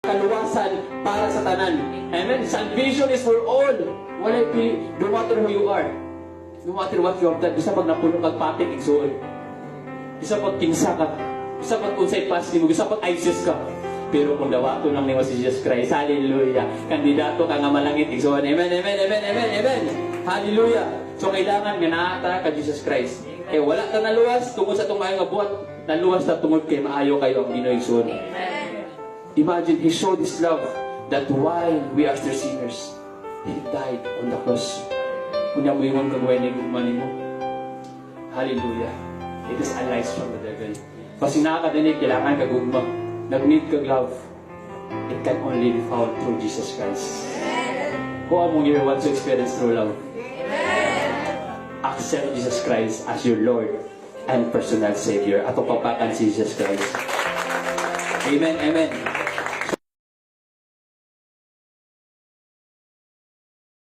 kaluwasan para sa tanan. Amen. Salvation is for all. Wala pili, no matter who you are. No matter what you have done. Bisa pag napuno kag patik igsuon. Bisa pag kinsa ka. Bisa pag unsay past mo. Bisa pag ISIS ka. Pero kung dawato nang nimo si Jesus Christ, hallelujah. Kandidato ka nga malangit igsuon. Amen, amen, amen, amen, amen. Hallelujah. So kailangan nga naata ka Jesus Christ. Eh wala ka naluwas tungod sa itong maayo nga buhat. Naluwas na tungod kay maayo kayo ang Ginoo igsuon. Imagine, He showed His love that while we are still sinners, He died on the cross. Kunya mo yung gagawin ni gugmanin mo. Hallelujah. It is a lies from the devil. Kasi nakakadinig, kailangan kagugma. Nag-need kag love. It can only be found through Jesus Christ. Kung among you want to experience true love, accept Jesus Christ as your Lord and personal Savior. At papakan si Jesus Christ. Amen, amen.